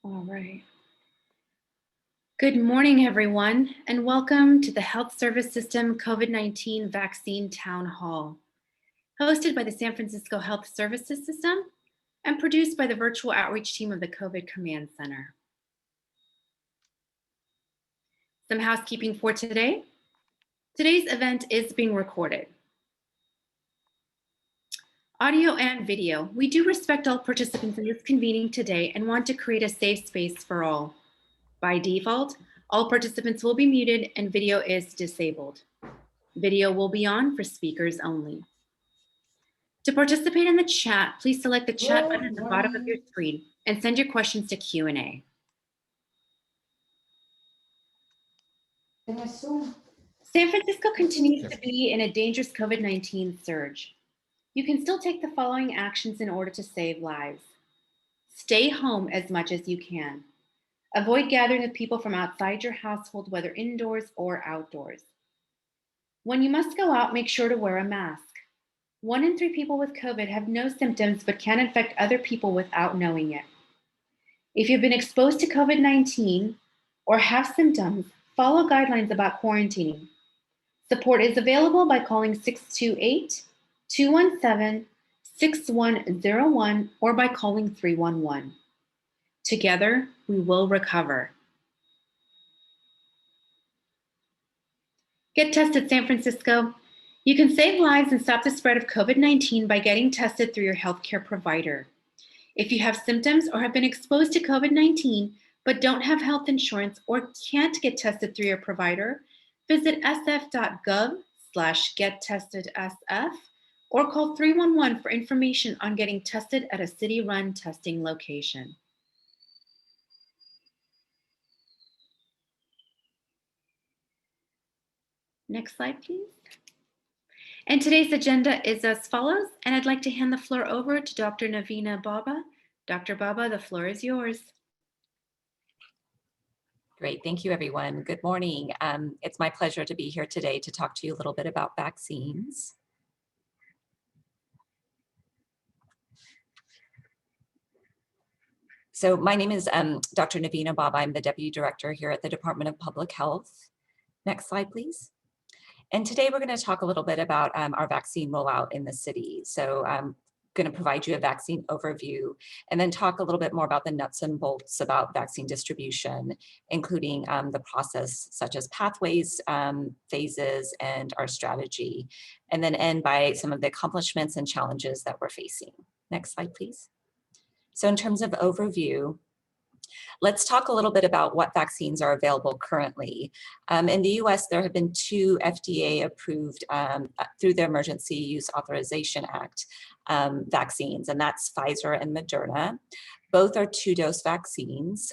All right. Good morning, everyone, and welcome to the Health Service System COVID-19 Vaccine Town Hall, hosted by the San Francisco Health Services System and produced by the virtual outreach team of the COVID Command Center. Some housekeeping for today. Today's event is being recorded. Audio and video. We do respect all participants in this convening today and want to create a safe space for all. By default, all participants will be muted and video is disabled. Video will be on for speakers only. To participate in the chat, please select the chat button at the bottom of your screen and send your questions to Q&A. San Francisco continues to be in a dangerous COVID-19 surge. You can still take the following actions in order to save lives. Stay home as much as you can. Avoid gathering with people from outside your household, whether indoors or outdoors. When you must go out, make sure to wear a mask. 1 in 3 people with COVID have no symptoms but can infect other people without knowing it. If you've been exposed to COVID-19 or have symptoms, follow guidelines about quarantining. Support is available by calling 628-217-6101 or by calling 311. Together, we will recover. Get tested, San Francisco. You can save lives and stop the spread of COVID-19 by getting tested through your healthcare provider. If you have symptoms or have been exposed to COVID-19 but don't have health insurance or can't get tested through your provider, visit sf.gov/gettestedsf or call 311 for information on getting tested at a city-run testing location. Next slide, please. And today's agenda is as follows, and I'd like to hand the floor over to Dr. Navina Baba. Dr. Baba, the floor is yours. Great, thank you everyone. Good morning. It's my pleasure to be here today to talk to you a little bit about vaccines. So my name is Dr. Navina Baba. I'm the Deputy Director here at the Department of Public Health. Next slide, please. And today we're going to talk a little bit about our vaccine rollout in the city. So I'm going to provide you a vaccine overview and then talk a little bit more about the nuts and bolts about vaccine distribution, including the process such as pathways, phases, and our strategy, and then end by some of the accomplishments and challenges that we're facing. Next slide, please. So in terms of overview, let's talk a little bit about what vaccines are available currently. In the US, there have been 2 FDA approved through the Emergency Use Authorization Act vaccines, and that's Pfizer and Moderna. Both are 2-dose vaccines.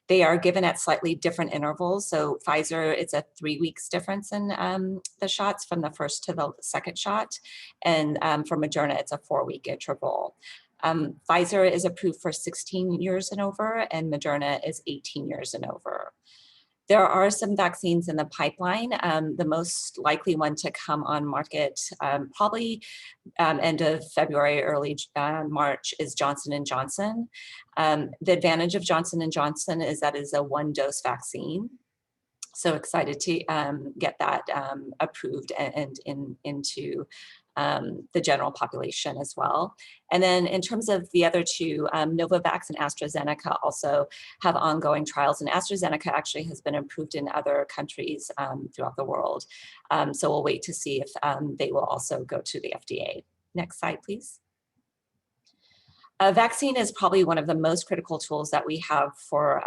They are given at slightly different intervals. So Pfizer, it's a 3 weeks difference in the shots from the first to the second shot. And for Moderna, it's a 4-week interval. Pfizer is approved for 16 years and over, and Moderna is 18 years and over. There are some vaccines in the pipeline. The most likely one to come on market probably end of February, early March is Johnson & Johnson. The advantage of Johnson & Johnson is that it's a 1-dose vaccine. So excited to get that approved and into the general population as well. And then in terms of the other 2, Novavax and AstraZeneca also have ongoing trials, and AstraZeneca actually has been approved in other countries throughout the world. So we'll wait to see if they will also go to the FDA. Next slide, please. A vaccine is probably one of the most critical tools that we have for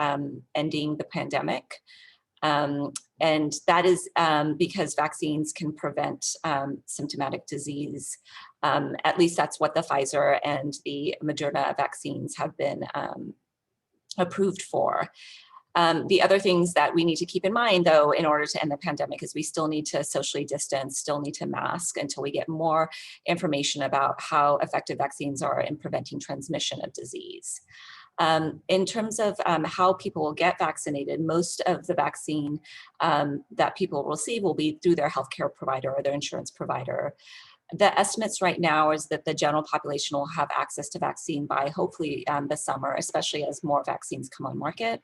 ending the pandemic. And that is because vaccines can prevent symptomatic disease. At least that's what the Pfizer and the Moderna vaccines have been approved for. The other things that we need to keep in mind, though, in order to end the pandemic is we still need to socially distance, still need to mask until we get more information about how effective vaccines are in preventing transmission of disease. In terms of how people will get vaccinated, most of the vaccine that people will receive will be through their healthcare provider or their insurance provider. The estimates right now is that the general population will have access to vaccine by hopefully the summer, especially as more vaccines come on market.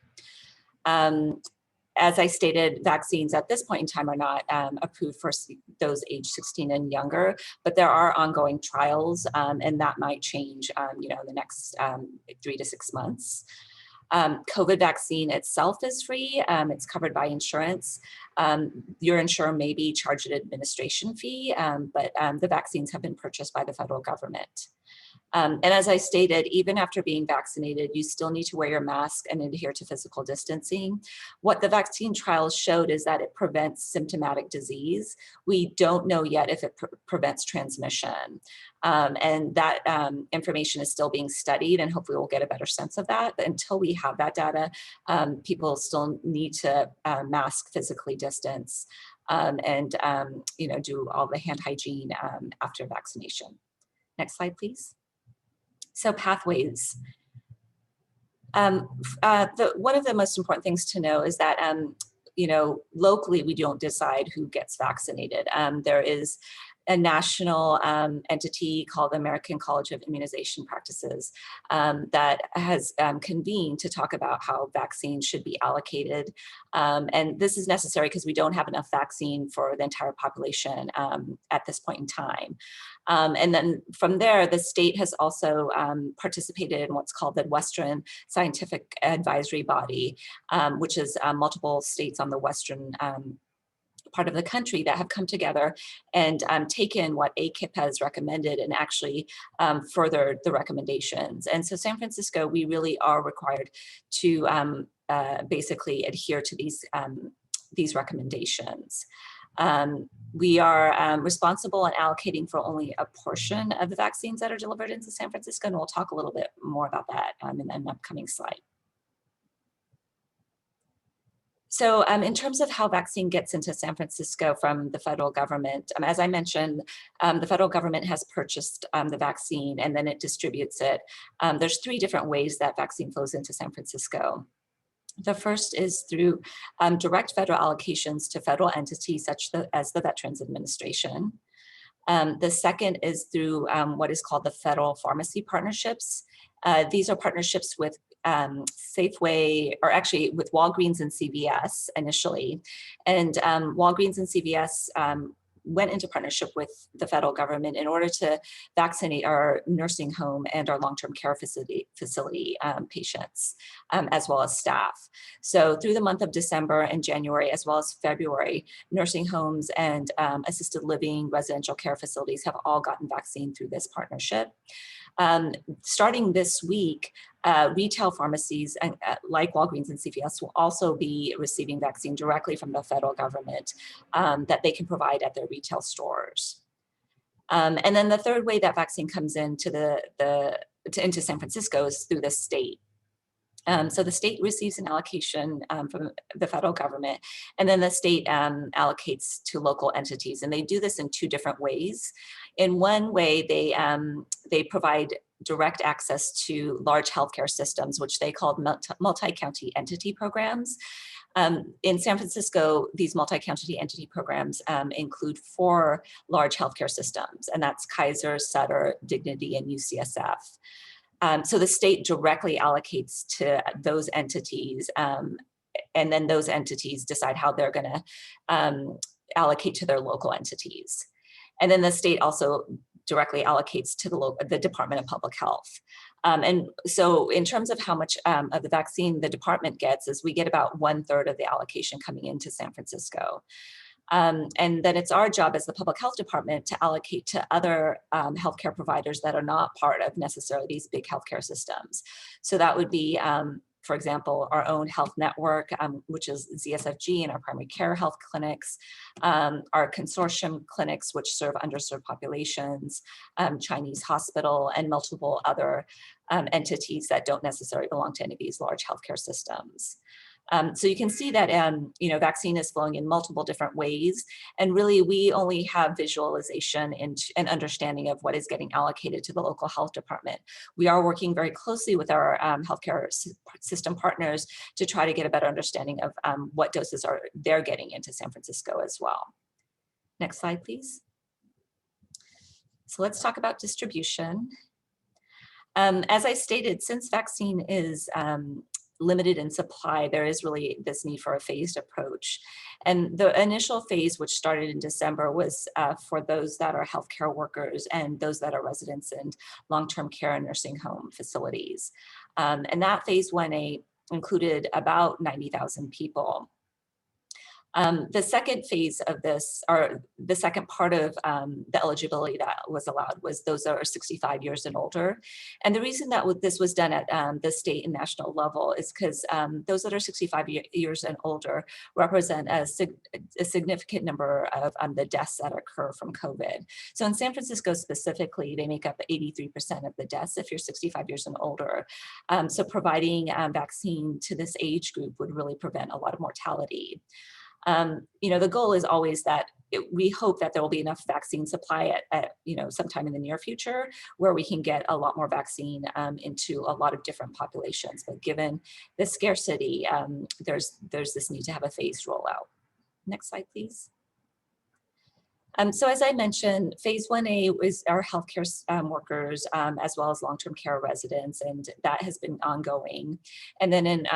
As I stated, vaccines at this point in time are not approved for those age 16 and younger, but there are ongoing trials, and that might change, in the next 3 to 6 months. COVID vaccine itself is free. It's covered by insurance. Your insurer may be charged an administration fee, but the vaccines have been purchased by the federal government. And as I stated, even after being vaccinated, you still need to wear your mask and adhere to physical distancing. What the vaccine trials showed is that it prevents symptomatic disease. We don't know yet if it prevents transmission. And that information is still being studied, and hopefully we'll get a better sense of that. But until we have that data, people still need to mask, physically distance, and do all the hand hygiene after vaccination. Next slide, please. So pathways. One of the most important things to know is that, locally we don't decide who gets vaccinated. There is a national entity called the American College of Immunization Practices that has convened to talk about how vaccines should be allocated. And this is necessary because we don't have enough vaccine for the entire population at this point in time. And then from there, the state has also participated in what's called the Western Scientific Advisory Body, which is multiple states on the western part of the country that have come together and taken what ACIP has recommended and actually furthered the recommendations. And so San Francisco, we really are required to basically adhere to these recommendations. We are responsible in allocating for only a portion of the vaccines that are delivered into San Francisco, and we'll talk a little bit more about that in an upcoming slide. So in terms of how vaccine gets into San Francisco from the federal government, as I mentioned, the federal government has purchased the vaccine and then it distributes it. There's 3 different ways that vaccine flows into San Francisco. The first is through direct federal allocations to federal entities such as the Veterans Administration. The second is through what is called the federal pharmacy partnerships. These are partnerships with Safeway, or actually with Walgreens and CVS initially. And Walgreens and CVS went into partnership with the federal government in order to vaccinate our nursing home and our long-term care facility patients, as well as staff. So through the month of December and January, as well as February, nursing homes and assisted living residential care facilities have all gotten vaccine through this partnership. Starting this week, retail pharmacies like Walgreens and CVS will also be receiving vaccine directly from the federal government that they can provide at their retail stores. And then the third way that vaccine comes into into San Francisco is through the state. So the state receives an allocation from the federal government, and then the state allocates to local entities, and they do this in 2 different ways. In one way, they provide direct access to large healthcare systems, which they call multi-county entity programs. In San Francisco, these multi-county entity programs include 4 large healthcare systems, and that's Kaiser, Sutter, Dignity, and UCSF. So the state directly allocates to those entities, and then those entities decide how they're going to allocate to their local entities. And then the state also directly allocates to the Department of Public Health. And so in terms of how much of the vaccine the department gets, is we get about 1/3 of the allocation coming into San Francisco. And then it's our job as the public health department to allocate to other healthcare providers that are not part of necessarily these big healthcare systems. So that would be, for example, our own health network, which is ZSFG and our primary care health clinics, our consortium clinics, which serve underserved populations, Chinese hospital, and multiple other entities that don't necessarily belong to any of these large healthcare systems. So you can see that vaccine is flowing in multiple different ways, and really we only have visualization and understanding of what is getting allocated to the local health department. We are working very closely with our healthcare system partners to try to get a better understanding of what doses they're getting into San Francisco as well. Next slide, please. So let's talk about distribution. As I stated, since vaccine is limited in supply, there is really this need for a phased approach. And the initial phase, which started in December, was for those that are healthcare workers and those that are residents in long-term care and nursing home facilities. And that phase 1A included about 90,000 people. The second phase of this, or the second part of the eligibility that was allowed, was those that are 65 years and older. And the reason that this was done at the state and national level is because those that are 65 years and older represent a significant number of the deaths that occur from COVID. So in San Francisco specifically, they make up 83% of the deaths if you're 65 years and older. So providing vaccine to this age group would really prevent a lot of mortality. The goal is always that we hope that there will be enough vaccine supply at sometime in the near future where we can get a lot more vaccine into a lot of different populations. But given the scarcity, there's this need to have a phased rollout. Next slide, please. So as I mentioned, phase 1A is our healthcare workers as well as long-term care residents, and that has been ongoing. And then in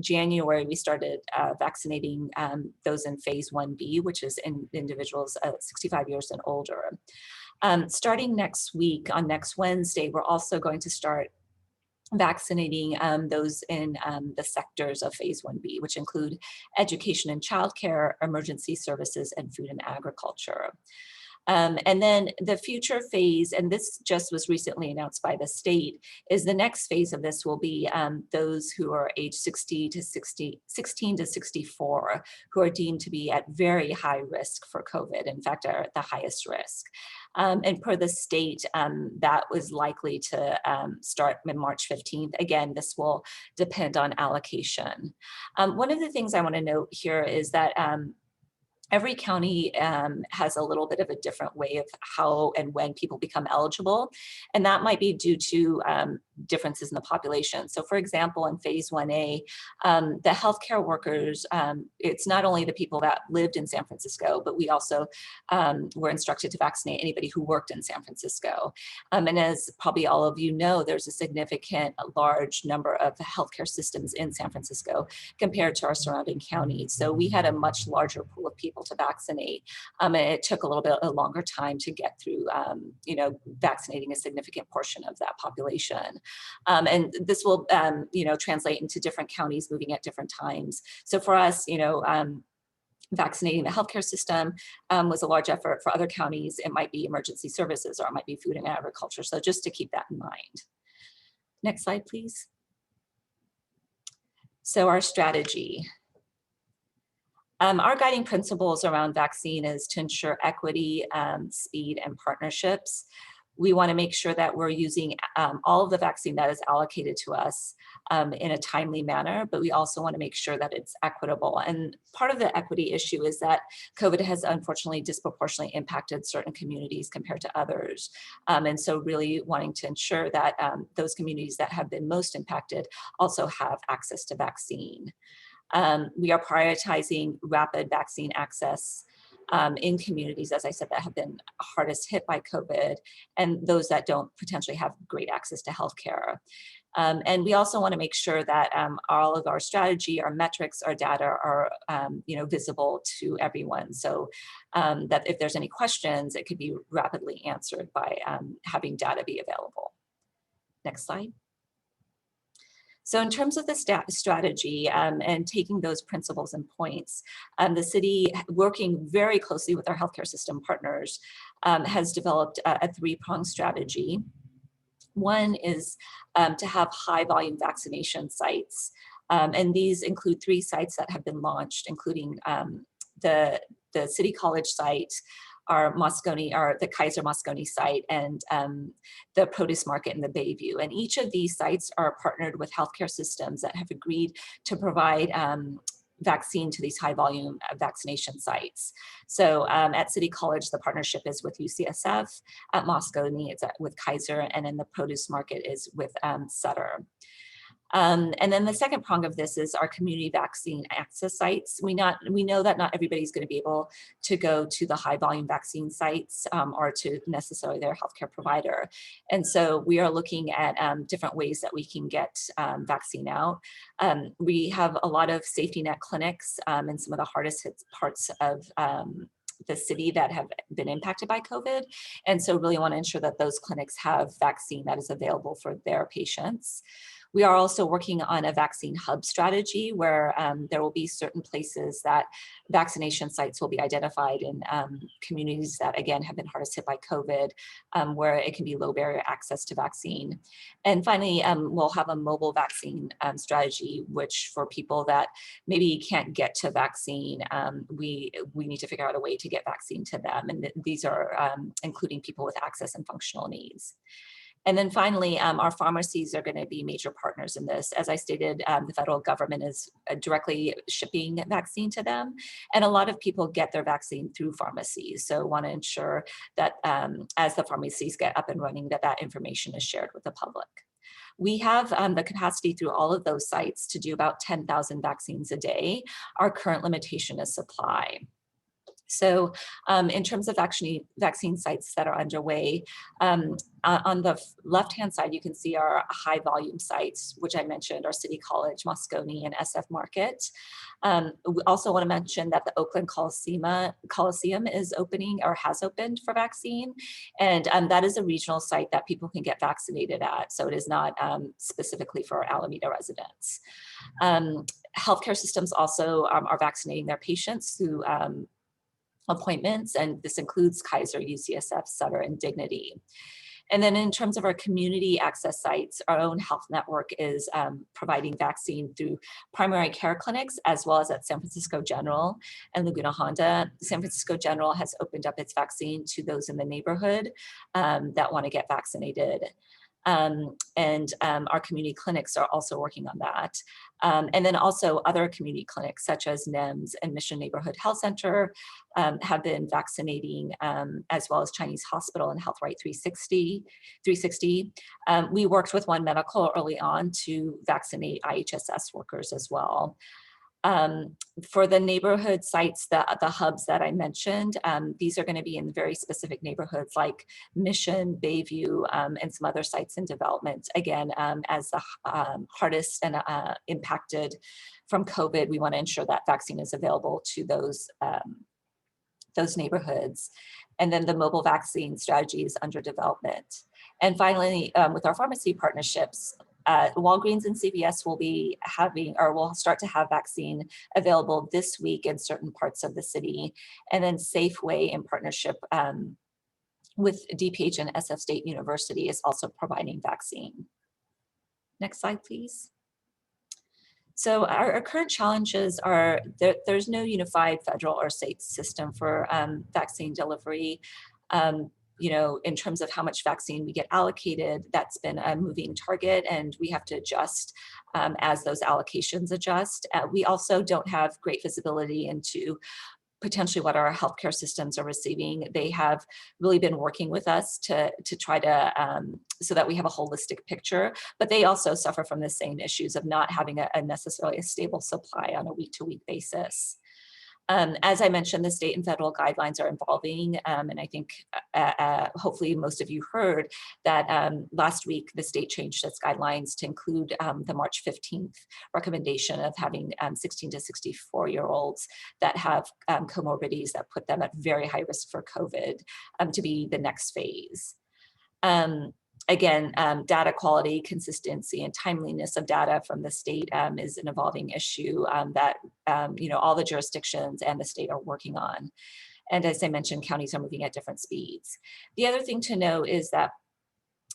January, we started vaccinating those in phase 1B, which is in individuals 65 years and older. Starting next week, on next Wednesday, we're also going to start vaccinating those in the sectors of phase 1B, which include education and childcare, emergency services, and food and agriculture. And then the future phase, and this just was recently announced by the state, is the next phase of this will be those who are age 16 to 64, who are deemed to be at very high risk for COVID, in fact, are at the highest risk. And per the state, that was likely to start on March 15th. Again, this will depend on allocation. One of the things I want to note here is that every county has a little bit of a different way of how and when people become eligible, and that might be due to differences in the population. So for example, in phase 1A, the healthcare workers, it's not only the people that lived in San Francisco, but we also were instructed to vaccinate anybody who worked in San Francisco. And as probably all of you know, there's a significant, large number of healthcare systems in San Francisco compared to our surrounding counties. So we had a much larger pool of people to vaccinate, and it took a little bit a longer time to get through, vaccinating a significant portion of that population. And this will, translate into different counties moving at different times. So for us, vaccinating the healthcare system was a large effort. For other counties, it might be emergency services or it might be food and agriculture. So just to keep that in mind. Next slide, please. So our strategy. Our guiding principles around vaccine is to ensure equity, speed, and partnerships. We want to make sure that we're using all of the vaccine that is allocated to us in a timely manner, but we also want to make sure that it's equitable. And part of the equity issue is that COVID has unfortunately disproportionately impacted certain communities compared to others. And so really wanting to ensure that those communities that have been most impacted also have access to vaccine. We are prioritizing rapid vaccine access in communities, as I said, that have been hardest hit by COVID, and those that don't potentially have great access to healthcare. And we also want to make sure that all of our strategy, our metrics, our data are visible to everyone, so that if there's any questions, it could be rapidly answered by having data be available. Next slide. So in terms of the strategy and taking those principles and points, the city, working very closely with our healthcare system partners, has developed a three-pronged strategy. One is to have high volume vaccination sites. And these include 3 sites that have been launched, including the City College site, the Kaiser Moscone site, and the produce market in the Bayview. And each of these sites are partnered with healthcare systems that have agreed to provide vaccine to these high volume vaccination sites. So at City College, the partnership is with UCSF. At Moscone, it's with Kaiser, and in the produce market is with Sutter. And then the second prong of this is our community vaccine access sites. We know that not everybody's going to be able to go to the high volume vaccine sites or to necessarily their healthcare provider. And so we are looking at different ways that we can get vaccine out. We have a lot of safety net clinics in some of the hardest hit parts of the city that have been impacted by COVID. And so really want to ensure that those clinics have vaccine that is available for their patients. We are also working on a vaccine hub strategy where there will be certain places that vaccination sites will be identified in communities that, again, have been hardest hit by COVID, where it can be low barrier access to vaccine. And finally, we'll have a mobile vaccine strategy, which for people that maybe can't get to vaccine, we need to figure out a way to get vaccine to them. And these are including people with access and functional needs. And then finally, our pharmacies are going to be major partners in this. As I stated, the federal government is directly shipping vaccine to them. And a lot of people get their vaccine through pharmacies. So want to ensure that as the pharmacies get up and running, that information is shared with the public. We have the capacity through all of those sites to do about 10,000 vaccines a day. Our current limitation is supply. So in terms of vaccine sites that are underway, on the left-hand side, you can see our high volume sites, which I mentioned are City College, Moscone, and SF Market. We also want to mention that the Oakland Coliseum is opening or has opened for vaccine. And that is a regional site that people can get vaccinated at. So it is not specifically for Alameda residents. Healthcare systems also are vaccinating their patients through appointments, and this includes Kaiser, UCSF, Sutter, and Dignity. And then in terms of our community access sites, our own health network is providing vaccine through primary care clinics, as well as at San Francisco General and Laguna Honda. San Francisco General has opened up its vaccine to those in the neighborhood that want to get vaccinated. Our community clinics are also working on that. And then also other community clinics such as NEMS and Mission Neighborhood Health Center have been vaccinating, as well as Chinese Hospital and Health Right 360. We worked with One Medical early on to vaccinate IHSS workers as well. For the neighborhood sites, the hubs that I mentioned, these are going to be in very specific neighborhoods like Mission, Bayview, and some other sites in development. Again, as the hardest and impacted from COVID, we want to ensure that vaccine is available to those neighborhoods. And then the mobile vaccine strategy is under development. And finally, with our pharmacy partnerships, Walgreens and CVS will be having, or will start to have vaccine available this week in certain parts of the city. And then Safeway, in partnership with DPH and SF State University, is also providing vaccine. Next slide, please. So our current challenges are there's no unified federal or state system for vaccine delivery. In terms of how much vaccine we get allocated, that's been a moving target, and we have to adjust as those allocations adjust. We also don't have great visibility into potentially what our healthcare systems are receiving. They have really been working with us to try to, so that we have a holistic picture, but they also suffer from the same issues of not having a necessarily a stable supply on a week-to-week basis. As I mentioned, the state and federal guidelines are evolving, and I think hopefully most of you heard that last week the state changed its guidelines to include the March 15th recommendation of having 16 to 64-year-olds that have comorbidities that put them at very high risk for COVID to be the next phase. Again, data quality, consistency, and timeliness of data from the state is an evolving issue that all the jurisdictions and the state are working on. And as I mentioned, counties are moving at different speeds. The other thing to know is that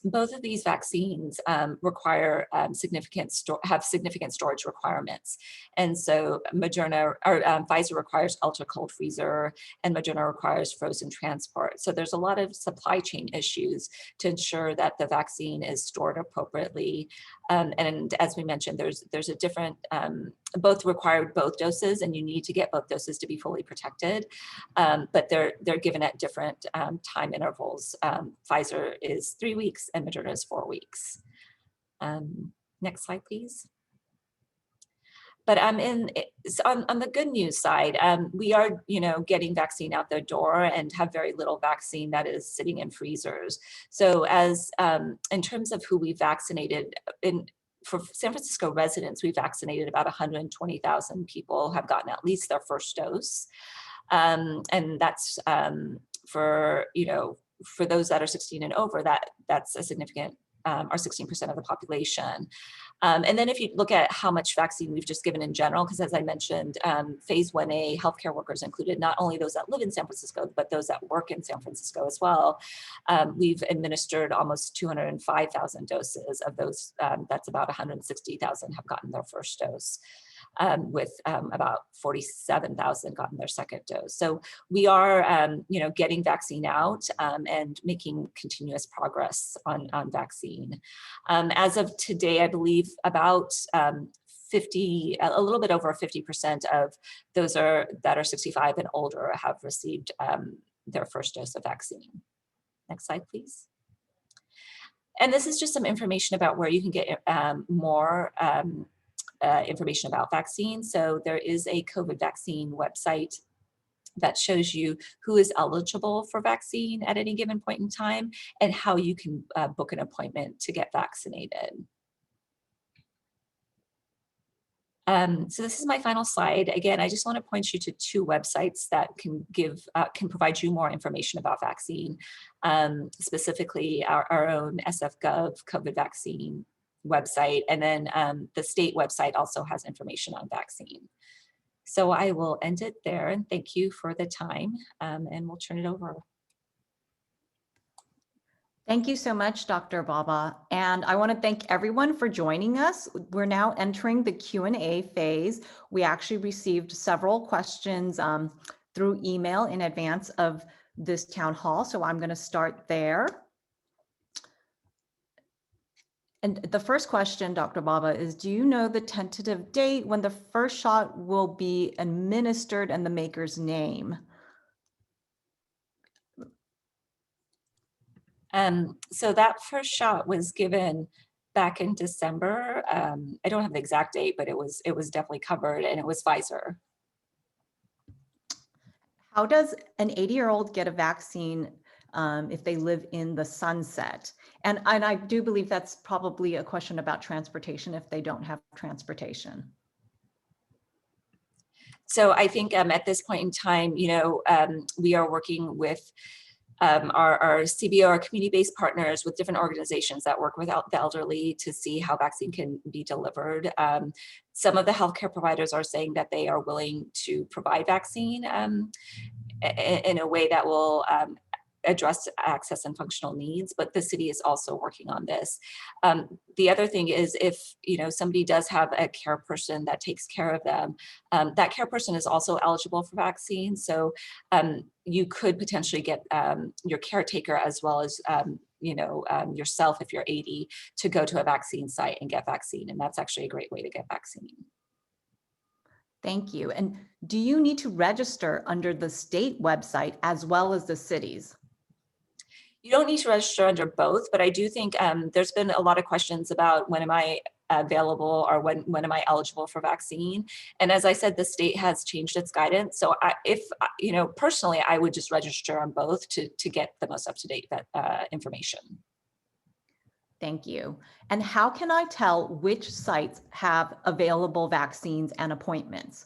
both of these vaccines require significant storage requirements. And so Pfizer requires ultra cold freezer, and Moderna requires frozen transport. So there's a lot of supply chain issues to ensure that the vaccine is stored appropriately. And as we mentioned, there's a different, both require both doses, and you need to get both doses to be fully protected. But they're given at different time intervals. Pfizer is 3 weeks and Moderna is 4 weeks. Next slide, please. But on the good news side, we are, getting vaccine out the door and have very little vaccine that is sitting in freezers. So as in terms of who we vaccinated, for San Francisco residents, we vaccinated about 120,000 people have gotten at least their first dose. And that's for those that are 16 and over, that's a significant, are 16% of the population. And then if you look at how much vaccine we've just given in general, because as I mentioned, phase 1A healthcare workers included not only those that live in San Francisco, but those that work in San Francisco as well. We've administered almost 205,000 doses of those. That's about 160,000 have gotten their first dose. With about 47,000 gotten their second dose. So we are, getting vaccine out and making continuous progress on vaccine. As of today, I believe about a little bit over 50% of those that are 65 and older have received their first dose of vaccine. Next slide, please. And this is just some information about where you can get more information about vaccines. So there is a COVID vaccine website that shows you who is eligible for vaccine at any given point in time and how you can book an appointment to get vaccinated. So this is my final slide. Again, I just want to point you to two websites that can provide you more information about vaccine, specifically our own SF.gov COVID vaccine website, and then the state website also has information on vaccine. So I will end it there and thank you for the time, and we'll turn it over. Thank you so much, Dr. Baba. And I want to thank everyone for joining us. We're now entering the Q&A phase. We actually received several questions through email in advance of this town hall. So I'm going to start there. And the first question, Dr. Baba, is do you know the tentative date when the first shot will be administered and the maker's name? So that first shot was given back in December. I don't have the exact date, but it was definitely covered, and it was Pfizer. How does an 80-year-old get a vaccine if they live in the Sunset? And I do believe that's probably a question about transportation if they don't have transportation. So I think at this point in time, we are working with our CBO, our community-based partners with different organizations that work with the elderly to see how vaccine can be delivered. Some of the healthcare providers are saying that they are willing to provide vaccine in a way that will address access and functional needs, but the city is also working on this. The other thing is if somebody does have a care person that takes care of them, that care person is also eligible for vaccine. So you could potentially get your caretaker as well as yourself, if you're 80, to go to a vaccine site and get vaccine. And that's actually a great way to get vaccine. Thank you. And do you need to register under the state website as well as the city's? You don't need to register under both, but I do think there's been a lot of questions about when am I available or when am I eligible for vaccine? And as I said, the state has changed its guidance. So personally, I would just register on both to get the most up-to-date information. Thank you. And how can I tell which sites have available vaccines and appointments?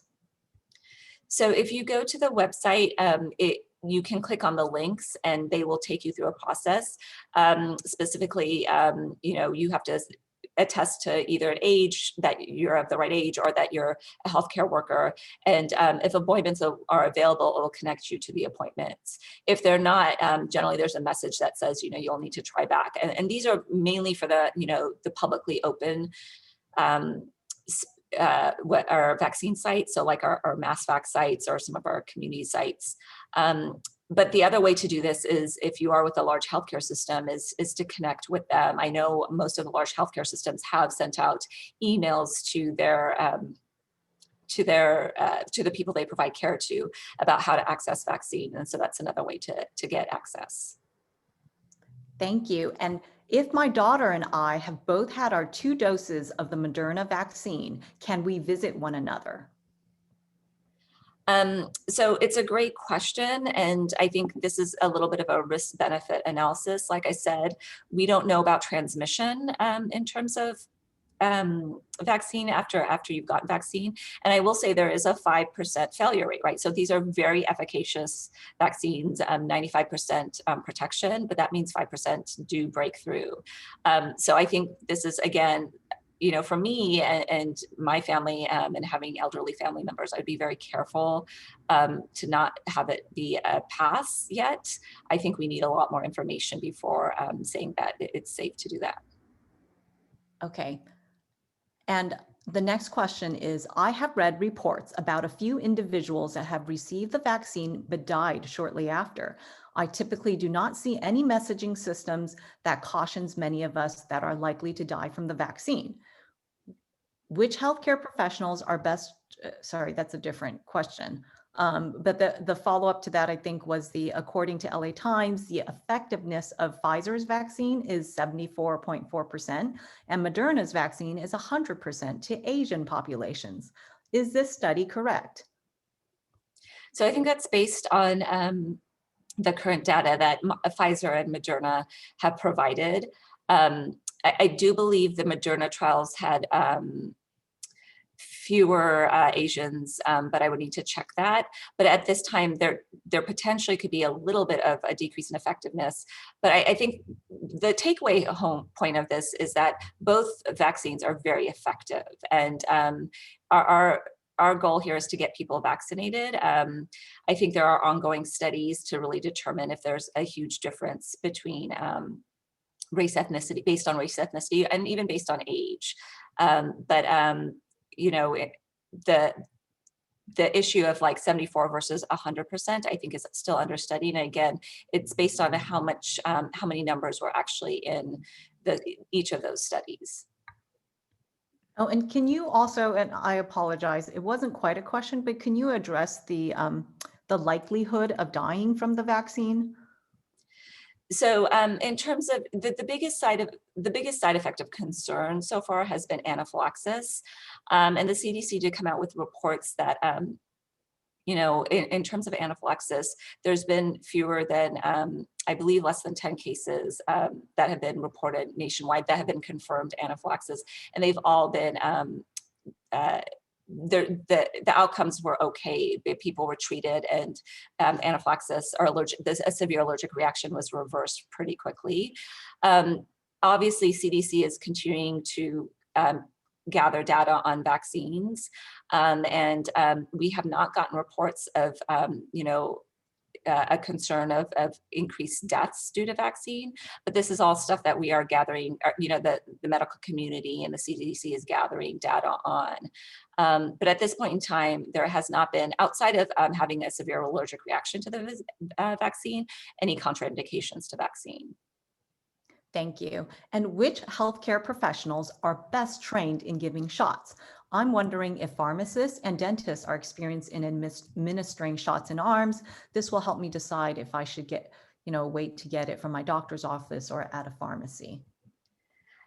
So if you go to the website, you can click on the links and they will take you through a process. Specifically, you have to attest to either an age, that you're of the right age, or that you're a healthcare worker. And if appointments are available, it will connect you to the appointments. If they're not, generally there's a message that says, you'll need to try back. And these are mainly for the publicly open what our vaccine sites, so like our MassVac sites or some of our community sites. But the other way to do this is if you are with a large healthcare system is to connect with them. I know most of the large healthcare systems have sent out emails to the people they provide care to about how to access vaccine. And so that's another way to get access. Thank you. And If my daughter and I have both had our 2 doses of the Moderna vaccine, can we visit one another? So it's a great question. And I think this is a little bit of a risk benefit analysis. Like I said, we don't know about transmission in terms of vaccine after you've gotten vaccine. And I will say there is a 5% failure rate, right? So these are very efficacious vaccines, 95% protection, but that means 5% do break through. So I think this is, again, for me and my family and having elderly family members, I'd be very careful to not have it be a pass yet. I think we need a lot more information before saying that it's safe to do that. Okay. And the next question is, I have read reports about a few individuals that have received the vaccine but died shortly after. I typically do not see any messaging systems that cautions many of us that are likely to die from the vaccine. Which healthcare professionals are best, sorry, that's a different question. But the follow-up to that, I think, was according to LA Times, the effectiveness of Pfizer's vaccine is 74.4%, and Moderna's vaccine is 100% to Asian populations. Is this study correct? So I think that's based on the current data that Pfizer and Moderna have provided. I do believe the Moderna trials had fewer Asians, but I would need to check that. But at this time, there potentially could be a little bit of a decrease in effectiveness. But I think the takeaway home point of this is that both vaccines are very effective, and our goal here is to get people vaccinated. I think there are ongoing studies to really determine if there's a huge difference between race ethnicity, based on race ethnicity, and even based on age. The issue of like 74 versus 100%, I think is still understudied. And again, it's based on how many numbers were actually in each of those studies. Oh, and can you also, and I apologize, it wasn't quite a question, but can you address the likelihood of dying from the vaccine? So in terms of the biggest side effect of concern so far has been anaphylaxis. And the CDC did come out with reports that, in terms of anaphylaxis, there's been fewer than, I believe, less than 10 cases that have been reported nationwide that have been confirmed anaphylaxis. And they've all been, the outcomes were okay. People were treated, and anaphylaxis or a severe allergic reaction was reversed pretty quickly. Obviously, CDC is continuing to gather data on vaccines, and we have not gotten reports of a concern of increased deaths due to vaccine, but this is all stuff that we are gathering, the medical community and the CDC is gathering data on. But at this point in time, there has not been, outside of having a severe allergic reaction to the vaccine, any contraindications to vaccine. Thank you. And which healthcare professionals are best trained in giving shots? I'm wondering if pharmacists and dentists are experienced in administering shots in arms. This will help me decide if I should wait to get it from my doctor's office or at a pharmacy.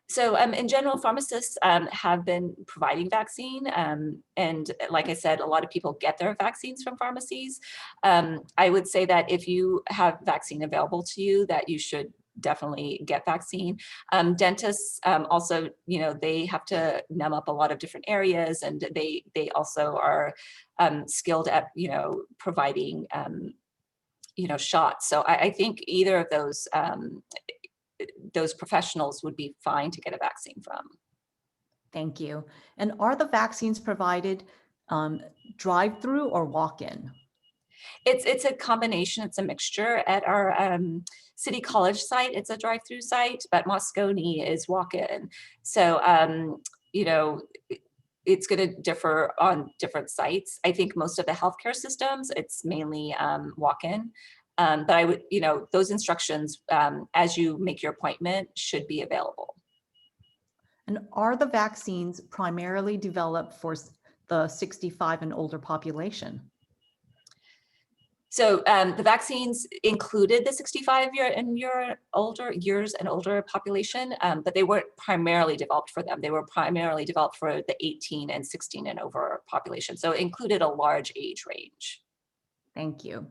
So in general, pharmacists have been providing vaccine. And like I said, a lot of people get their vaccines from pharmacies. I would say that if you have vaccine available to you, that you should definitely get vaccine. Dentists also, they have to numb up a lot of different areas, and they also are skilled at, providing, shots. So I think either of those professionals would be fine to get a vaccine from. Thank you. And are the vaccines provided drive-through or walk-in? It's a combination. It's a mixture. At our City College site, it's a drive-through site, but Moscone is walk-in. So, it's going to differ on different sites. I think most of the healthcare systems, it's mainly walk-in. But I would, those instructions, as you make your appointment, should be available. And are the vaccines primarily developed for the 65 and older population? So the vaccines included the 65 years and older population, but they weren't primarily developed for them. They were primarily developed for the 18 and 16 and over population. So it included a large age range. Thank you.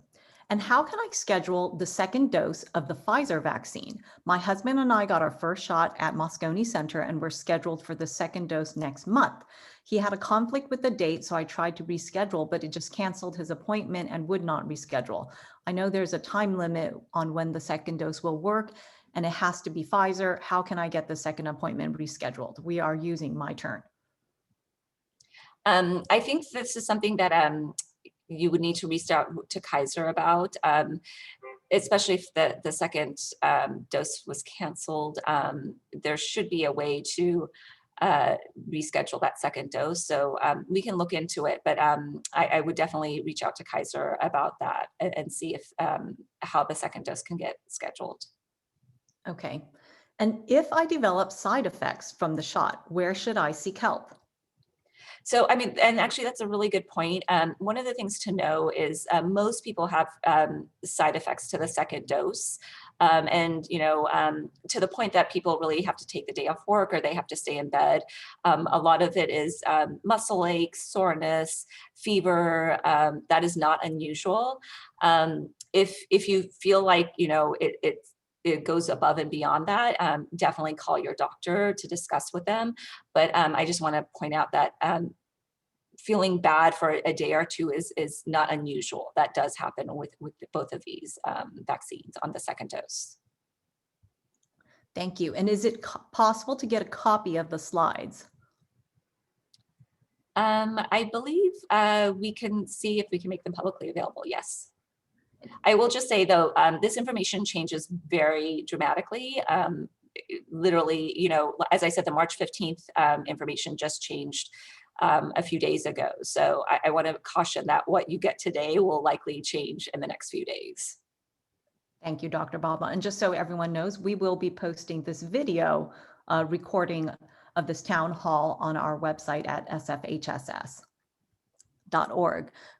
And how can I schedule the second dose of the Pfizer vaccine? My husband and I got our first shot at Moscone Center and we're scheduled for the second dose next month. He had a conflict with the date, so I tried to reschedule, but it just canceled his appointment and would not reschedule. I know there's a time limit on when the second dose will work and it has to be Pfizer. How can I get the second appointment rescheduled? We are using My Turn. I think this is something that you would need to reach out to Kaiser about, especially if the second dose was canceled. There should be a way to reschedule that second dose. So we can look into it, but I would definitely reach out to Kaiser about that and see if how the second dose can get scheduled. Okay. And if I develop side effects from the shot, where should I seek help? So, I mean, and actually that's a really good point. One of the things to know is most people have side effects to the second dose. And, to the point that people really have to take the day off work or they have to stay in bed. A lot of it is muscle aches, soreness, fever. That is not unusual. If you feel like, it goes above and beyond that, definitely call your doctor to discuss with them. But I just want to point out that feeling bad for a day or two is not unusual. That does happen with both of these vaccines on the second dose. Thank you. And is it possible to get a copy of the slides? I believe we can see if we can make them publicly available. Yes. I will just say though, this information changes very dramatically. Literally, as I said, the March 15th information just changed a few days ago. So I want to caution that what you get today will likely change in the next few days. Thank you, Dr. Baba. And just so everyone knows, we will be posting this video recording of this town hall on our website at sfhss.org.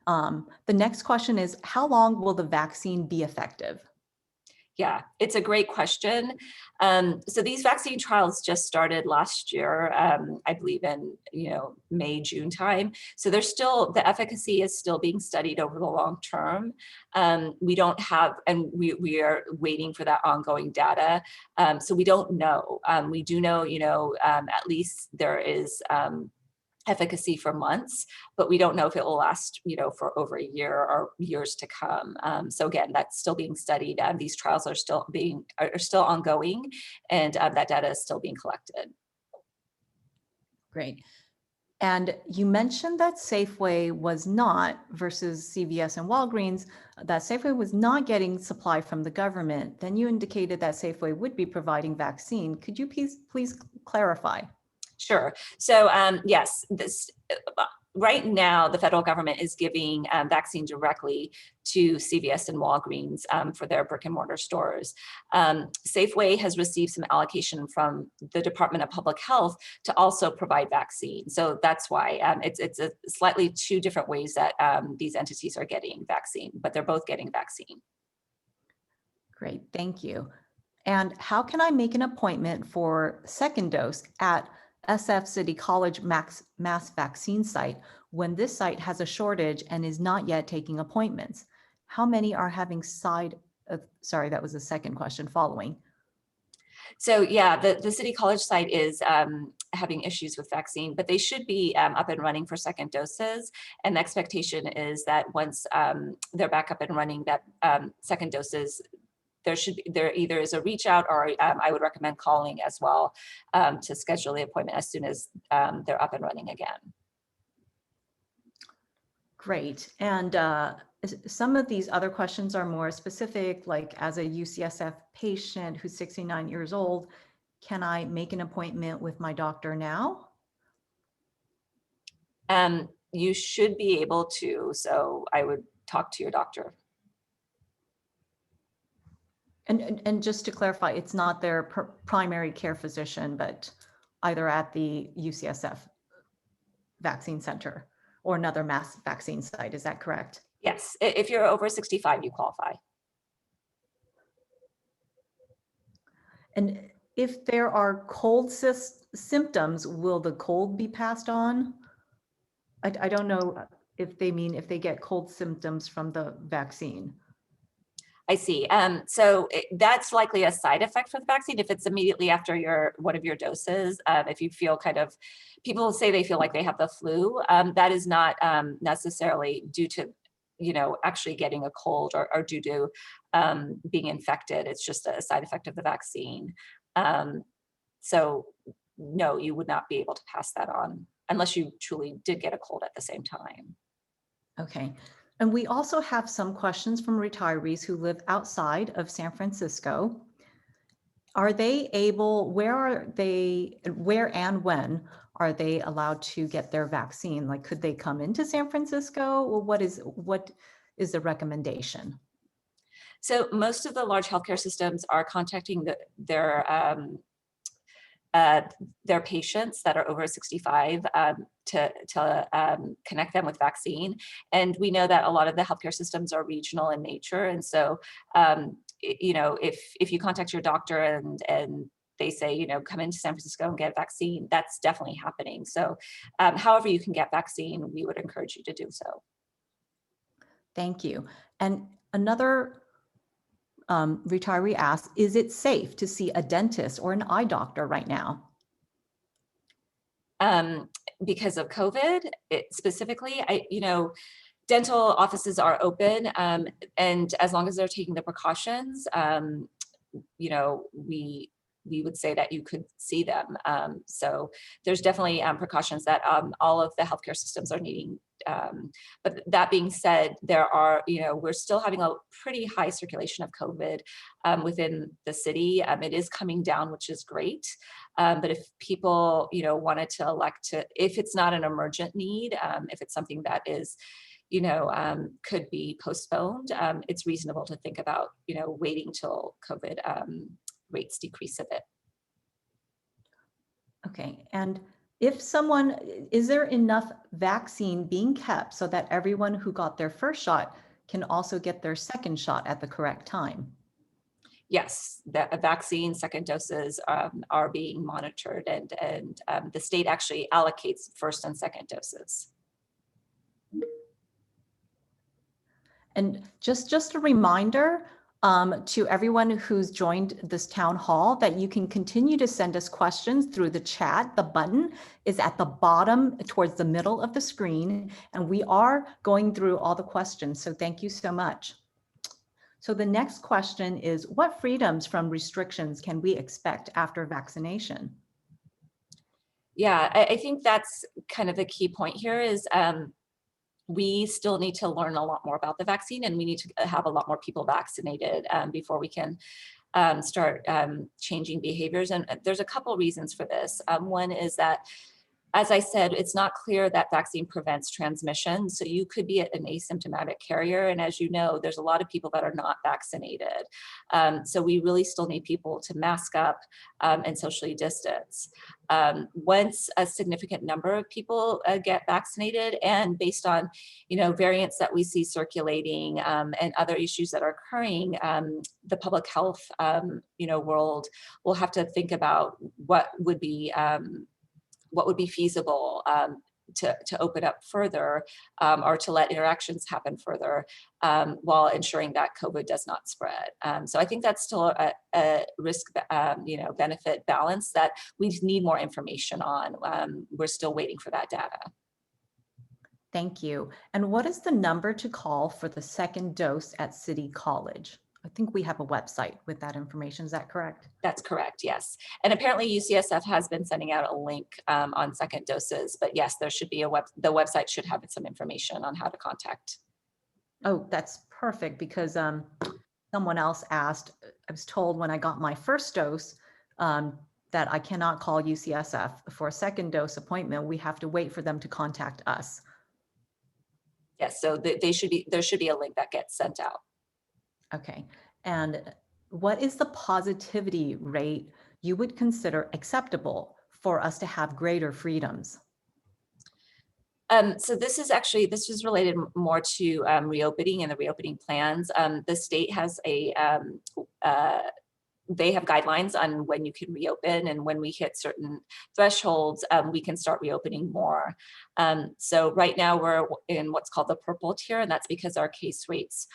The next question is, how long will the vaccine be effective? Yeah, it's a great question. So these vaccine trials just started last year, I believe in May, June time. So there's still, the efficacy is still being studied over the long term. We don't have, and we are waiting for that ongoing data. So we don't know. We do know, at least there is efficacy for months, but we don't know if it will last, for over a year or years to come. So again, that's still being studied. These trials are still ongoing, and that data is still being collected. Great. And you mentioned that Safeway was not, versus CVS and Walgreens, that Safeway was not getting supply from the government. Then you indicated that Safeway would be providing vaccine. Could you please clarify? Sure. So yes, right now the federal government is giving vaccine directly to CVS and Walgreens for their brick and mortar stores. Safeway has received some allocation from the Department of Public Health to also provide vaccine. So that's why it's a slightly two different ways that these entities are getting vaccine, but they're both getting vaccine. Great, thank you. And how can I make an appointment for second dose at SF City College mass vaccine site when this site has a shortage and is not yet taking appointments? How many are having sorry, that was the second question following. So yeah, the City College site is having issues with vaccine, but they should be up and running for second doses. And the expectation is that once they're back up and running, that second doses, there either is a reach out, or I would recommend calling as well to schedule the appointment as soon as they're up and running again. Great. And some of these other questions are more specific, like as a UCSF patient who's 69 years old, can I make an appointment with my doctor now? You should be able to, so I would talk to your doctor. And just to clarify, it's not their primary care physician, but either at the UCSF vaccine center or another mass vaccine site. Is that correct? Yes, if you're over 65, you qualify. And if there are cold symptoms, will the cold be passed on? I don't know if they mean if they get cold symptoms from the vaccine. I see. That's likely a side effect for the vaccine if it's immediately after one of your doses. If you feel people say they feel like they have the flu. That is not necessarily due to, actually getting a cold or due to being infected. It's just a side effect of the vaccine. Um, so no, you would not be able to pass that on unless you truly did get a cold at the same time. Okay. And we also have some questions from retirees who live outside of San Francisco. Where and when are they allowed to get their vaccine? Like, could they come into San Francisco? Or what is the recommendation? So most of the large healthcare systems are contacting their patients that are over 65 to connect them with vaccine. And we know that a lot of the healthcare systems are regional in nature. And so, if you contact your doctor and they say, come into San Francisco and get a vaccine, that's definitely happening. So however you can get vaccine, we would encourage you to do so. Thank you. And another retiree asks, is it safe to see a dentist or an eye doctor right now? Because of COVID, specifically, dental offices are open, and as long as they're taking the precautions, we would say that you could see them. So there's definitely precautions that all of the healthcare systems are needing. But that being said, we're still having a pretty high circulation of COVID within the city. It is coming down, which is great. But if people, wanted to elect to, if it's not an emergent need, if it's something that is, could be postponed, it's reasonable to think about, waiting till COVID rates decrease a bit. Okay. And is there enough vaccine being kept so that everyone who got their first shot can also get their second shot at the correct time? Yes, the vaccine second doses are being monitored, and the state actually allocates first and second doses. And just a reminder to everyone who's joined this town hall that you can continue to send us questions through the chat. The button is at the bottom towards the middle of the screen, and we are going through all the questions. So thank you so much. So the next question is, what freedoms from restrictions can we expect after vaccination? Yeah, I think that's kind of the key point here is we still need to learn a lot more about the vaccine, and we need to have a lot more people vaccinated before we can start changing behaviors. And there's a couple reasons for this. One is that, as I said, it's not clear that vaccine prevents transmission. So you could be an asymptomatic carrier. And as you know, there's a lot of people that are not vaccinated. So we really still need people to mask up and socially distance. Once a significant number of people get vaccinated, and based on, variants that we see circulating and other issues that are occurring, the public health, world will have to think about what would be feasible to open up further or to let interactions happen further while ensuring that COVID does not spread. So I think that's still a risk, benefit balance that we need more information on. We're still waiting for that data. Thank you. And what is the number to call for the second dose at City College? I think we have a website with that information. Is that correct? That's correct, yes. And apparently UCSF has been sending out a link on second doses, but yes, there should be the website should have some information on how to contact. Oh, that's perfect, because someone else asked, I was told when I got my first dose that I cannot call UCSF for a second dose appointment. We have to wait for them to contact us. Yes, so there should be a link that gets sent out. Okay. And what is the positivity rate you would consider acceptable for us to have greater freedoms? So this is related more to reopening and the reopening plans. The state has they have guidelines on when you can reopen, and when we hit certain thresholds, we can start reopening more. So right now we're in what's called the purple tier, and that's because our case rates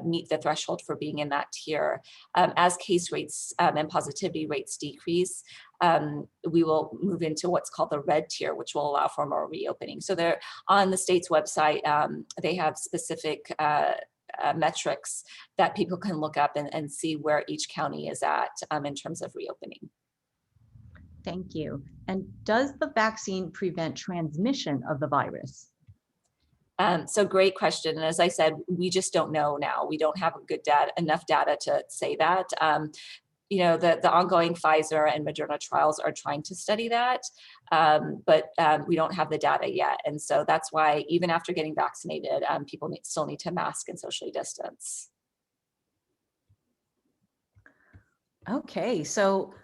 meet the threshold for being in that tier. As case rates and positivity rates decrease, we will move into what's called the red tier, which will allow for more reopening. So they're on the state's website, they have specific metrics that people can look up and see where each county is at in terms of reopening. Thank you. And does the vaccine prevent transmission of the virus? So great question. And as I said, we just don't know now. We don't have enough data to say that. You know, the ongoing Pfizer and Moderna trials are trying to study that, but we don't have the data yet. And so that's why even after getting vaccinated, people still need to mask and socially distance. Okay, so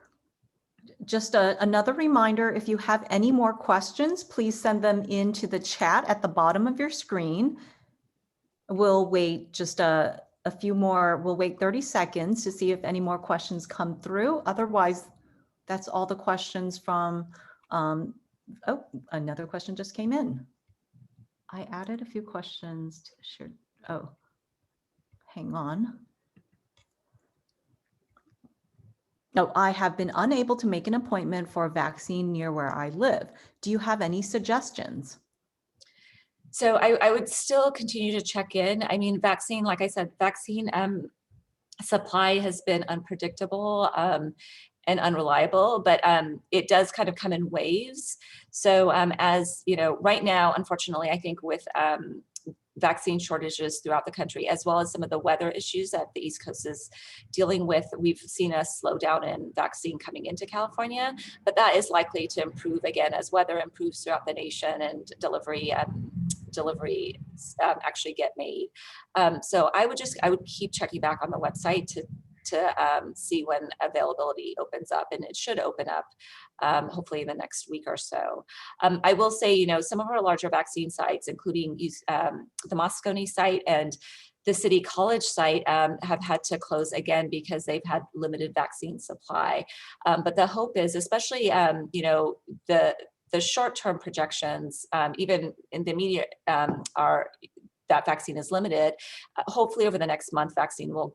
just another reminder, if you have any more questions, please send them into the chat at the bottom of your screen. We'll wait just a few more, we'll wait 30 seconds to see if any more questions come through. Otherwise, that's all the questions from, oh, another question just came in. I added a few questions to share. Oh, hang on. No, I have been unable to make an appointment for a vaccine near where I live. Do you have any suggestions? So I would still continue to check in. I mean, vaccine, like I said, vaccine supply has been unpredictable and unreliable, but it does kind of come in waves. So as you know, right now, unfortunately, I think with vaccine shortages throughout the country, as well as some of the weather issues that the East Coast is dealing with, we've seen a slowdown in vaccine coming into California, but that is likely to improve again as weather improves throughout the nation and deliveries actually get made. So I would keep checking back on the website to see when availability opens up, and it should open up hopefully in the next week or so. I will say, you know, some of our larger vaccine sites, including the Moscone site and the City College site, have had to close again because they've had limited vaccine supply. But the hope is, especially, you know, the short-term projections, even in the immediate, are that vaccine is limited. Hopefully over the next month, vaccine will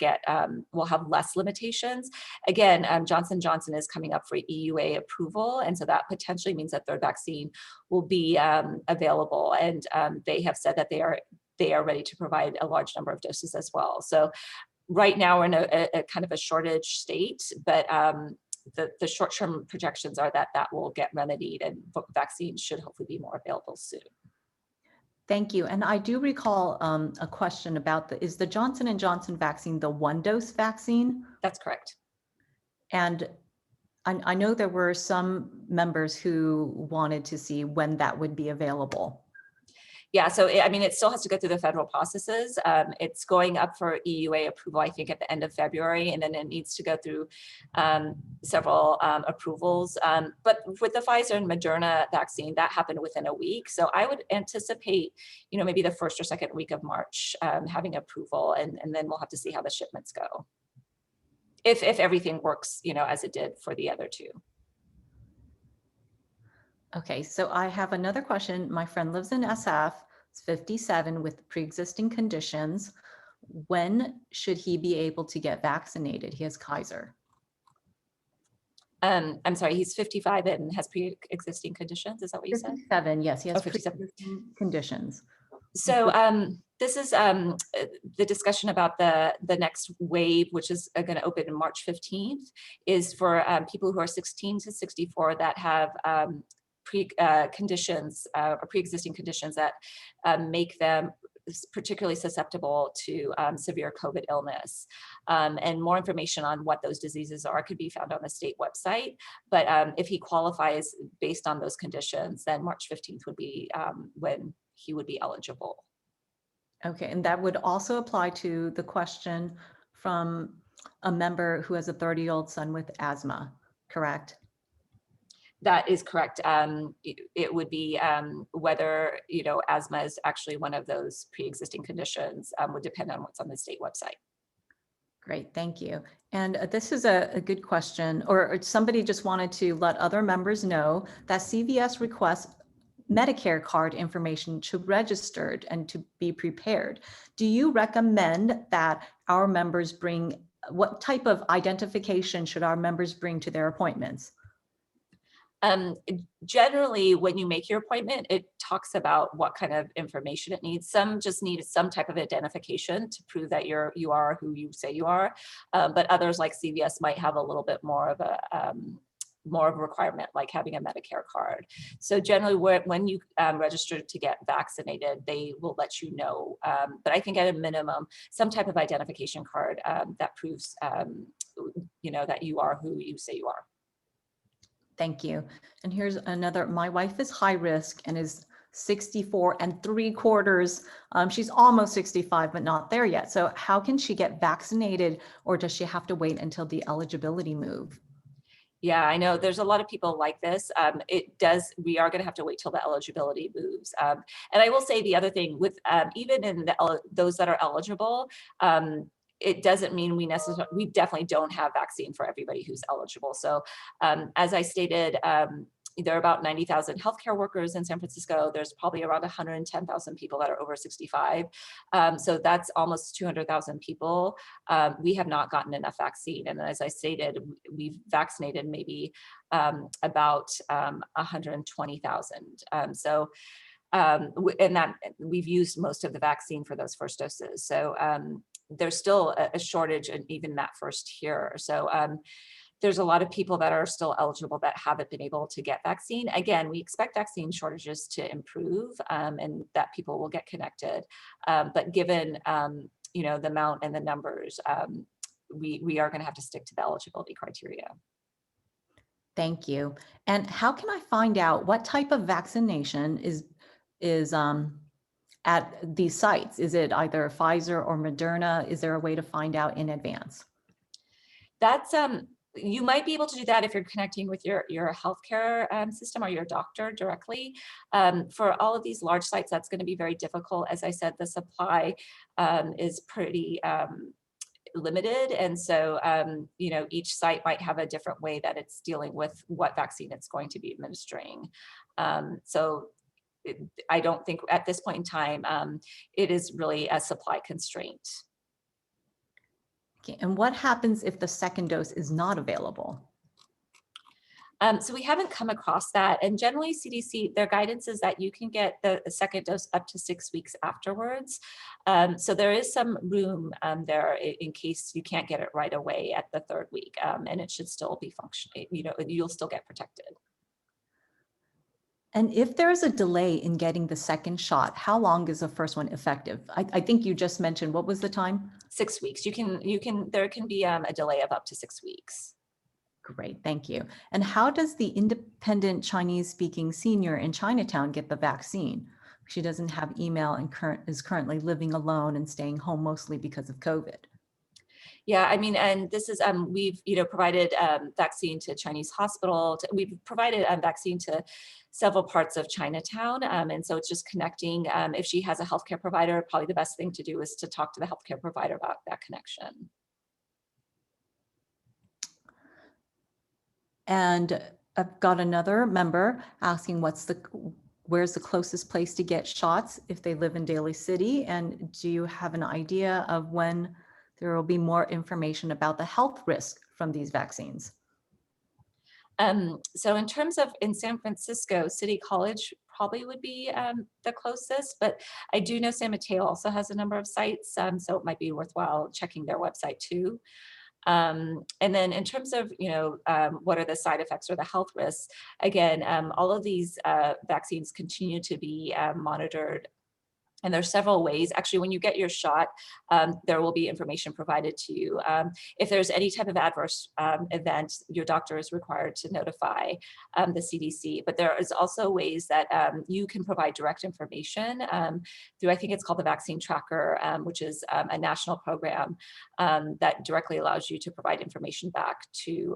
have less limitations. Again, Johnson & Johnson is coming up for EUA approval. And so that potentially means that their vaccine will be available. And they have said that they are ready to provide a large number of doses as well. So right now we're in a kind of a shortage state, but the short-term projections are that will get remedied, and vaccines should hopefully be more available soon. Thank you. And I do recall a question about is the Johnson & Johnson vaccine the one-dose vaccine? That's correct. And I know there were some members who wanted to see when that would be available. Yeah, so I mean, it still has to go through the federal processes. It's going up for EUA approval, I think, at the end of February, and then it needs to go through several approvals. But with the Pfizer and Moderna vaccine, that happened within a week. So I would anticipate, you know, maybe the first or second week of March having approval, and then we'll have to see how the shipments go. If everything works, you know, as it did for the other two. Okay, so I have another question. My friend lives in SF, it's 57 with pre-existing conditions. When should he be able to get vaccinated? He has Kaiser. I'm sorry, he's 55 and has pre-existing conditions. Is that what you said? 57, yes, he has 57 conditions. So this is the discussion about the next wave, which is going to open in March 15th, is for people who are 16 to 64 that have pre-existing conditions that make them particularly susceptible to severe COVID illness. And more information on what those diseases are could be found on the state website. But if he qualifies based on those conditions, then March 15th would be when he would be eligible. Okay, and that would also apply to the question from a member who has a 30-year-old son with asthma, correct? That is correct. It would be whether, asthma is actually one of those pre-existing conditions, would depend on what's on the state website. Great, thank you. And this is a good question, or somebody just wanted to let other members know that CVS requests Medicare card information to registered and to be prepared. Do you recommend that our members bring, what type of identification should our members bring to their appointments? Generally, when you make your appointment, it talks about what kind of information it needs. Some just need some type of identification to prove that you are who you say you are. But others, like CVS, might have a little bit more of a requirement, like having a Medicare card. So generally, when you register to get vaccinated, they will let you know. But I think at a minimum, some type of identification card that proves, that you are who you say you are. Thank you. And here's another, my wife is high risk and is 64 3/4. She's almost 65, but not there yet. So how can she get vaccinated, or does she have to wait until the eligibility move? Yeah, I know there's a lot of people like this. We are going to have to wait till the eligibility moves. And I will say the other thing with even in those that are eligible, it doesn't mean we definitely don't have vaccine for everybody who's eligible. So as I stated, there are about 90,000 healthcare workers in San Francisco. There's probably around 110,000 people that are over 65. So that's almost 200,000 people. We have not gotten enough vaccine. And as I stated, we've vaccinated maybe about 120,000. And that we've used most of the vaccine for those first doses. So there's still a shortage in even that first year. So there's a lot of people that are still eligible that haven't been able to get vaccine. Again, we expect vaccine shortages to improve and that people will get connected. But given the amount and the numbers, we are going to have to stick to the eligibility criteria. Thank you. And how can I find out what type of vaccination is at these sites? Is it either Pfizer or Moderna? Is there a way to find out in advance? That's you might be able to do that if you're connecting with your healthcare system or your doctor directly. For all of these large sites, that's going to be very difficult. As I said, the supply is pretty limited. And so, each site might have a different way that it's dealing with what vaccine it's going to be administering. I don't think at this point in time, it is really a supply constraint. Okay. And what happens if the second dose is not available? So we haven't come across that. And generally CDC, their guidance is that you can get the second dose up to 6 weeks afterwards. So there is some room there in case you can't get it right away at the 3rd week. And it should still be functioning, you'll still get protected. And if there's a delay in getting the second shot, how long is the first one effective? I think you just mentioned, what was the time? 6 weeks. There can be a delay of up to 6 weeks. Great, thank you. And how does the independent Chinese speaking senior in Chinatown get the vaccine? She doesn't have email and is currently living alone and staying home mostly because of COVID. Yeah, I mean, and this is, we've, provided vaccine to Chinese hospital. We've provided vaccine to several parts of Chinatown. And so it's just connecting. If she has a healthcare provider, probably the best thing to do is to talk to the healthcare provider about that connection. And I've got another member asking where's the closest place to get shots if they live in Daly City? And do you have an idea of when there will be more information about the health risk from these vaccines? So in terms of in San Francisco, City College probably would be the closest, but I do know San Mateo also has a number of sites, so it might be worthwhile checking their website too. And then in terms of, what are the side effects or the health risks, again, all of these vaccines continue to be monitored. And there's several ways. Actually, when you get your shot, there will be information provided to you. If there's any type of adverse event, your doctor is required to notify the CDC. But there is also ways that you can provide direct information through, I think it's called the Vaccine Tracker, which is a national program that directly allows you to provide information back to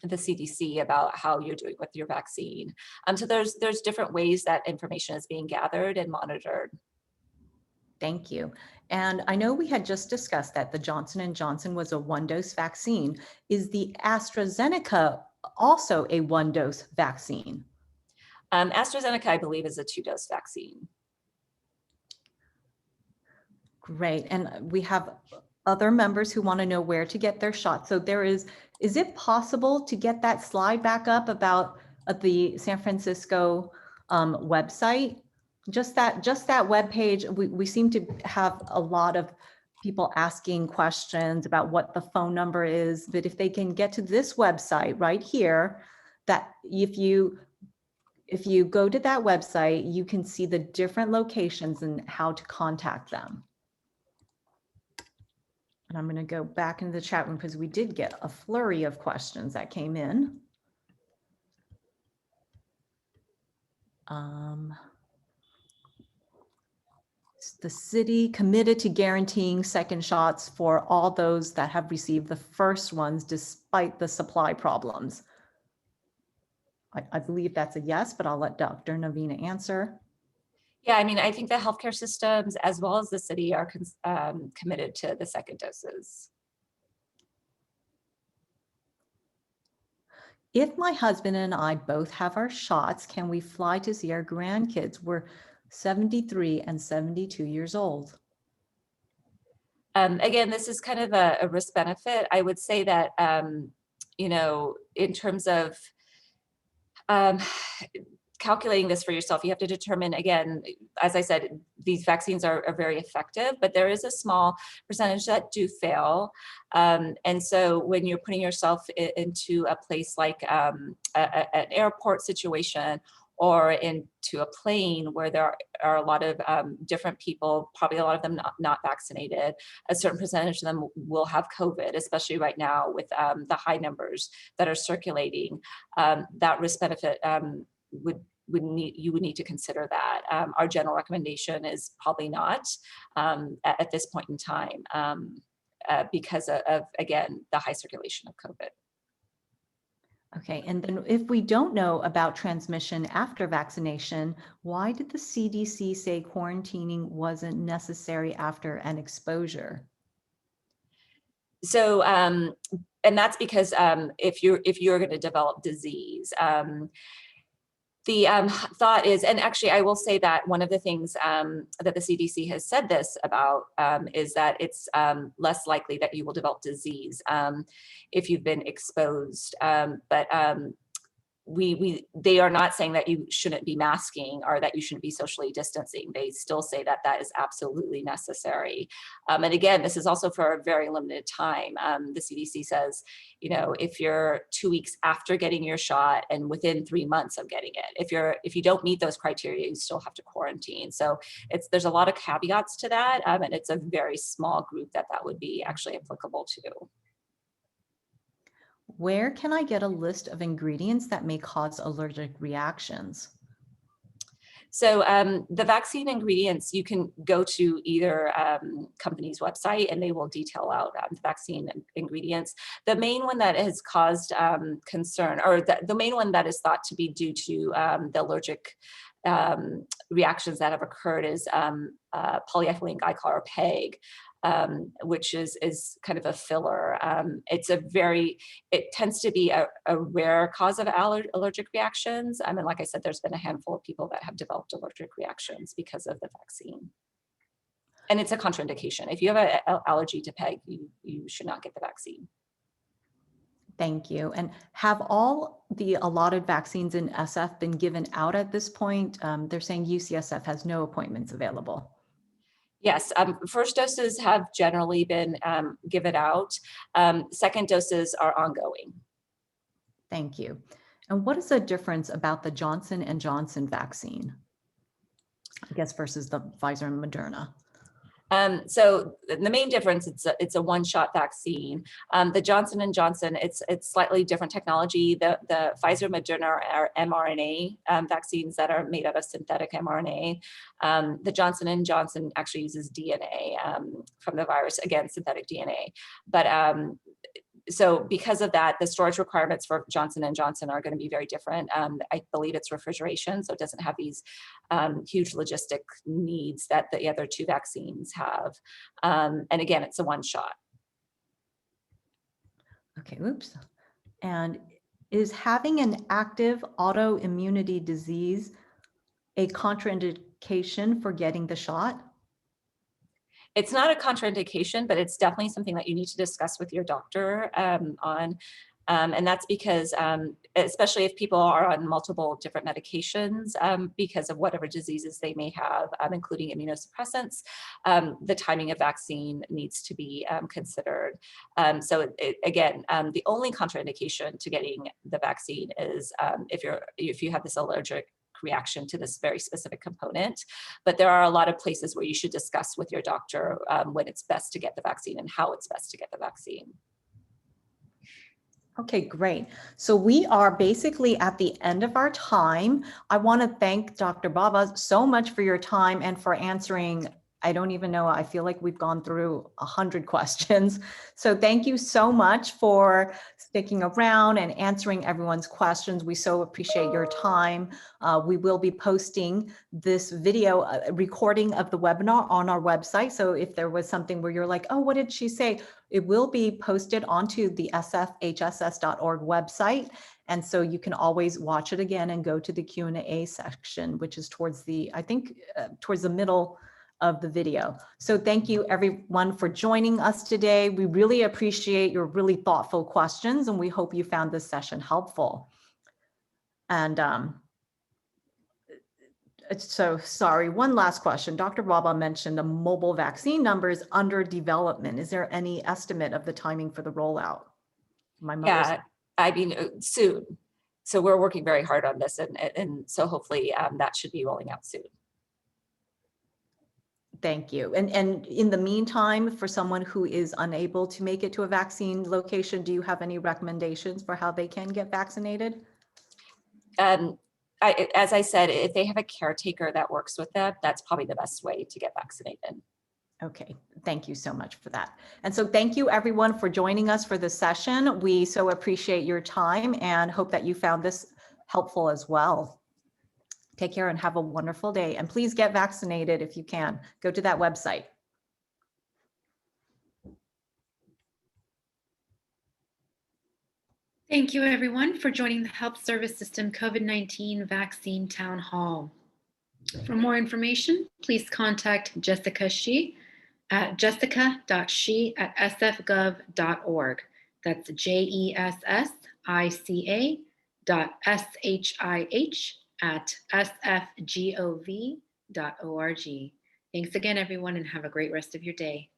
the CDC about how you're doing with your vaccine. So there's different ways that information is being gathered and monitored. Thank you. And I know we had just discussed that the Johnson & Johnson was a one-dose vaccine. Is the AstraZeneca also a one-dose vaccine? AstraZeneca, I believe, is a 2-dose vaccine. Great. And we have other members who want to know where to get their shot. So is it possible to get that slide back up about the San Francisco website? Just that web page. We seem to have a lot of people asking questions about what the phone number is, but if they can get to this website right here, that if you go to that website, you can see the different locations and how to contact them. And I'm going to go back into the chat room because we did get a flurry of questions that came in. Is the city committed to guaranteeing second shots for all those that have received the first ones despite the supply problems? I believe that's a yes, but I'll let Dr. Navina answer. Yeah, I mean, I think the healthcare systems as well as the city are committed to the second doses. If my husband and I both have our shots, can we fly to see our grandkids? We're 73 and 72 years old. Again, this is kind of a risk benefit. I would say that, you know, in terms of calculating this for yourself, you have to determine, again, as I said, these vaccines are very effective, but there is a small percentage that do fail. And so when you're putting yourself into a place like an airport situation or into a plane where there are a lot of different people, probably a lot of them not vaccinated, a certain percentage of them will have COVID, especially right now with the high numbers that are circulating. That risk benefit you would need to consider that. Our general recommendation is probably not at this point in time because of, again, the high circulation of COVID. Okay, and then if we don't know about transmission after vaccination, why did the CDC say quarantining wasn't necessary after an exposure? So, and that's because if you're going to develop disease, the thought is, and actually I will say that one of the things that the CDC has said this about is that it's less likely that you will develop disease if you've been exposed. But they are not saying that you shouldn't be masking or that you shouldn't be socially distancing. They still say that that is absolutely necessary. And again, this is also for a very limited time. The CDC says, you know, if you're 2 weeks after getting your shot and within 3 months of getting it, if you don't meet those criteria, you still have to quarantine. So there's a lot of caveats to that, and it's a very small group that would be actually applicable to. Where can I get a list of ingredients that may cause allergic reactions? So the vaccine ingredients, you can go to either company's website and they will detail out the vaccine ingredients. The main one that has caused concern, or the main one that is thought to be due to the allergic reactions that have occurred is polyethylene glycol, or PEG. Which is kind of a filler. It tends to be a rare cause of allergic reactions. And like I said, there's been a handful of people that have developed allergic reactions because of the vaccine. And it's a contraindication. If you have an allergy to PEG, you should not get the vaccine. Thank you. And have all the allotted vaccines in SF been given out at this point? They're saying UCSF has no appointments available. Yes, first doses have generally been given out. Second doses are ongoing. Thank you. And what is the difference about the Johnson & Johnson vaccine, I guess, versus the Pfizer and Moderna? So the main difference, it's a one-shot vaccine. The Johnson & Johnson, it's slightly different technology. The Pfizer, Moderna are mRNA vaccines that are made out of synthetic mRNA. The Johnson & Johnson actually uses DNA from the virus, again, synthetic DNA. But So because of that, the storage requirements for Johnson & Johnson are going to be very different. I believe it's refrigeration, so it doesn't have these huge logistic needs that the other two vaccines have. And again, it's a one shot. Okay, oops. And is having an active autoimmunity disease a contraindication for getting the shot? It's not a contraindication, but it's definitely something that you need to discuss with your doctor on. And that's because, especially if people are on multiple different medications because of whatever diseases they may have, including immunosuppressants, the timing of vaccine needs to be considered. Again, the only contraindication to getting the vaccine is if you have this allergic reaction to this very specific component. But there are a lot of places where you should discuss with your doctor when it's best to get the vaccine and how it's best to get the vaccine. Okay, great. So we are basically at the end of our time. I want to thank Dr. Baba so much for your time and for answering. I don't even know, I feel like we've gone through 100 questions. So thank you so much for sticking around and answering everyone's questions. We so appreciate your time. We will be posting this video recording of the webinar on our website. So if there was something where you're like, oh, what did she say? It will be posted onto the sfhss.org website. And so you can always watch it again and go to the Q&A section, which is towards the, I think, towards the middle of the video. So thank you everyone for joining us today. We really appreciate your really thoughtful questions, and we hope you found this session helpful. And so sorry, one last question. Dr. Baba mentioned the mobile vaccine numbers under development. Is there any estimate of the timing for the rollout? Yeah, I mean, soon. So we're working very hard on this, and so hopefully that should be rolling out soon. Thank you. And in the meantime, for someone who is unable to make it to a vaccine location, do you have any recommendations for how they can get vaccinated? As I said, if they have a caretaker that works with them, that's probably the best way to get vaccinated. Okay, thank you so much for that. And so thank you everyone for joining us for this session. We so appreciate your time and hope that you found this helpful as well. Take care and have a wonderful day. And please get vaccinated if you can. Go to that website. Thank you, everyone, for joining the Health Service System COVID-19 Vaccine Town Hall. For more information, please contact Jessica Shi at jessica.shi@sfgov.org. That's jessica.shih@sfgov.org. Thanks again, everyone, and have a great rest of your day.